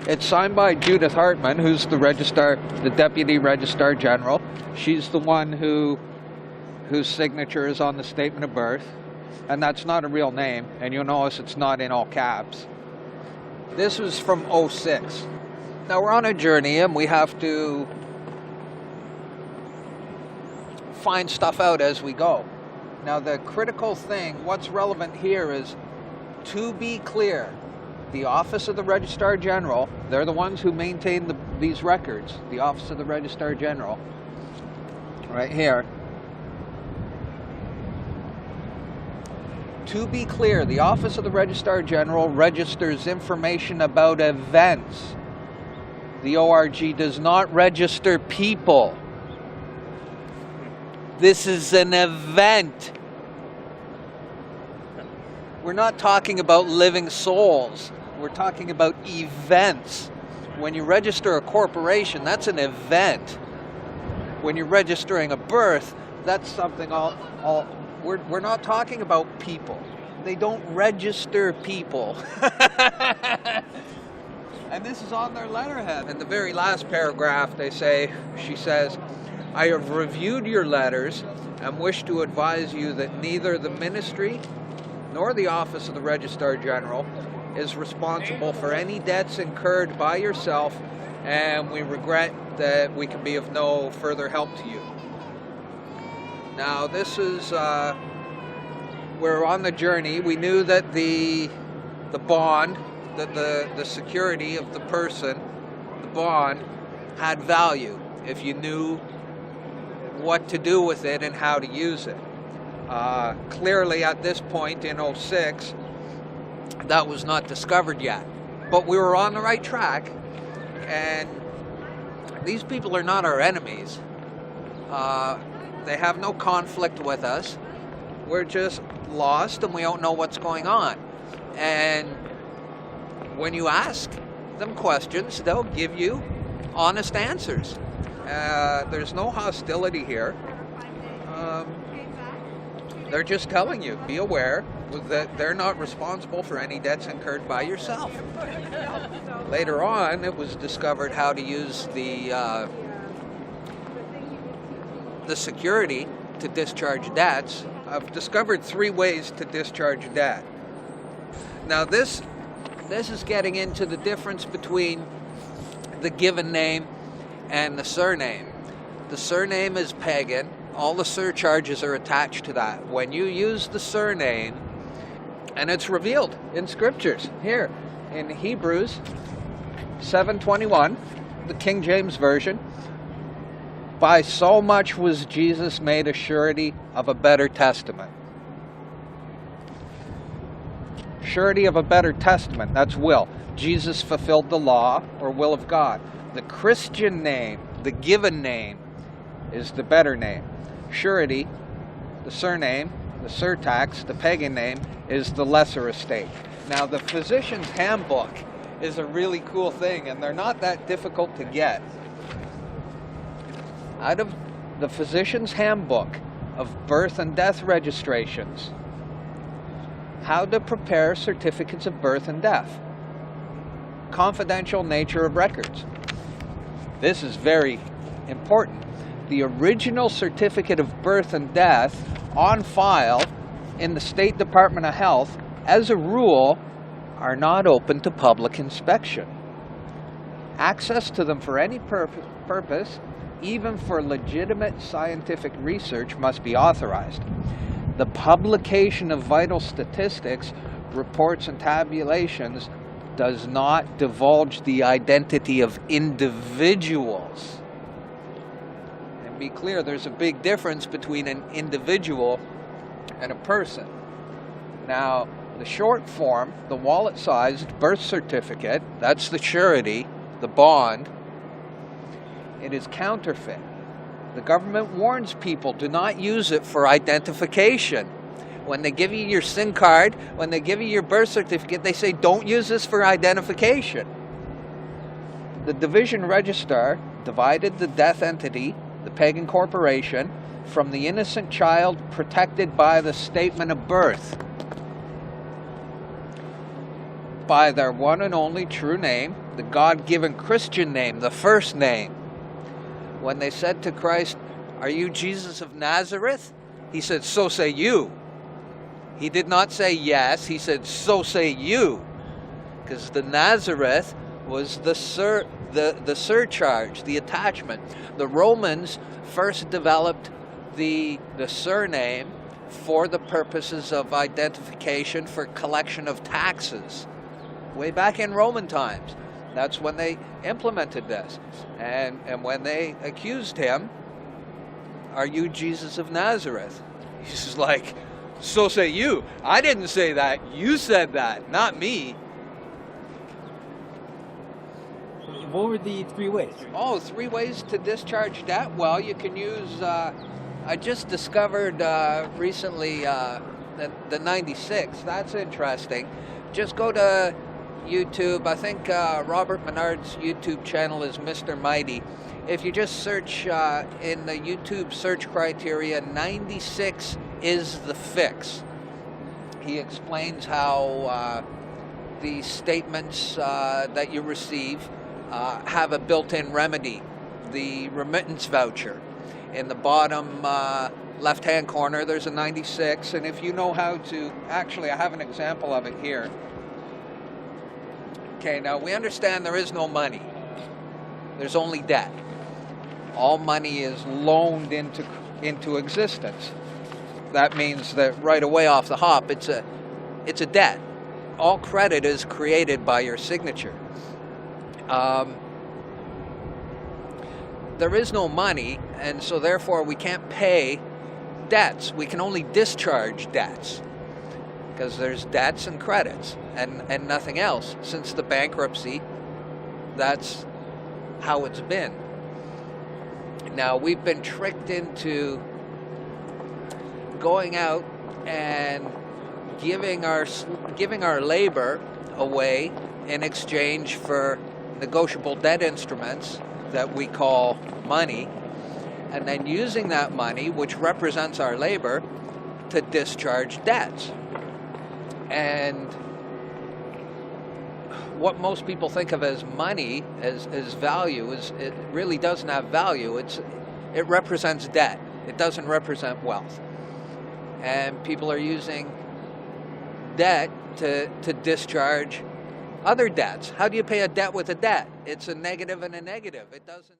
It's signed by Judith Hartman, who's the Deputy Registrar General. She's the one whose signature is on the statement of birth. And that's not a real name, and you'll notice it's not in all caps. This was from '06. Now we're on a journey and we have to find stuff out as we go. Now the critical thing, what's relevant here is, to be clear, the Office of the Registrar General, they're the ones who maintain these records, the Office of the Registrar General, right here. To be clear, the Office of the Registrar General registers information about events. The ORG does not register people. This is an event. We're not talking about living souls. We're talking about events. When you register a corporation, that's an event. When you're registering a birth, that's something we're not talking about people. They don't register people. And this is on their letterhead. In the very last paragraph, she says, I have reviewed your letters and wish to advise you that neither the Ministry nor the Office of the Registrar General is responsible for any debts incurred by yourself, and we regret that we can be of no further help to you. Now this is, we're on the journey. We knew that the bond, that the security of the person, the bond, had value if you knew what to do with it and how to use it. Clearly at this point in '06, that was not discovered yet. But we were on the right track, and these people are not our enemies. They have no conflict with us. We're just lost and we don't know what's going on. And when you ask them questions, they'll give you honest answers. There's no hostility here. They're just telling you, be aware that they're not responsible for any debts incurred by yourself. Later on, it was discovered how to use the security to discharge debts. I've discovered 3 ways to discharge debt. Now this is getting into the difference between the given name and the surname. The surname is pagan. All the surcharges are attached to that. When you use the surname, and it's revealed in scriptures here in Hebrews 7:21, the King James Version, by so much was Jesus made a surety of a better testament. Surety of a better testament, that's will. Jesus fulfilled the law or will of God. The Christian name, the given name, is the better name. Surety, the surname, the surtax, the pagan name, is the lesser estate. Now the Physician's Handbook is a really cool thing, and they're not that difficult to get. Out of the Physician's Handbook of Birth and Death Registrations, how to prepare certificates of birth and death, confidential nature of records. This is very important. The original certificate of birth and death on file in the State Department of Health, as a rule, are not open to public inspection. Access to them for any purpose, even for legitimate scientific research, must be authorized. The publication of vital statistics, reports, and tabulations does not divulge the identity of individuals. And be clear, there's a big difference between an individual and a person. Now, the short form, the wallet-sized birth certificate, that's the surety, the bond, it is counterfeit. The government warns people, do not use it for identification. When they give you your SIM card, when they give you your birth certificate, they say, don't use this for identification. The division registrar divided the death entity, the pagan corporation, from the innocent child protected by the statement of birth. by their one and only true name, the God-given Christian name, the first name. When they said to Christ, "Are you Jesus of Nazareth?" He said, "So say you." He did not say yes, he said, "So say you." Because the Nazareth was the surcharge, the attachment. The Romans first developed the surname for the purposes of identification, for collection of taxes. Way back in Roman times, that's when they implemented this. And when they accused him, "Are you Jesus of Nazareth?" He's like, "So say you." I didn't say that. You said that, not me. What were the 3 ways? Oh, 3 ways to discharge debt? Well, you can use, I just discovered recently the 96. That's interesting. Just go to YouTube. I think Robert Menard's YouTube channel is Mr. Mighty. If you just search in the YouTube search criteria, 96 is the fix. He explains how the statements that you receive have a built-in remedy, the remittance voucher. In the bottom left-hand corner, there's a 96, and if you know how to, actually, I have an example of it here. Okay, now we understand there is no money. There's only debt. All money is loaned into existence. That means that right away off the hop, it's a debt. All credit is created by your signature. There is no money, and so therefore we can't pay debts. We can only discharge debts, because there's debts and credits and nothing else. Since the bankruptcy, that's how it's been. Now, we've been tricked into going out and giving our labor away in exchange for negotiable debt instruments that we call money, and then using that money, which represents our labor, to discharge debts. And what most people think of as money, as value, it really doesn't have value. It represents debt. It doesn't represent wealth. And people are using debt to discharge other debts. How do you pay a debt with a debt? It's a negative and a negative. It doesn't.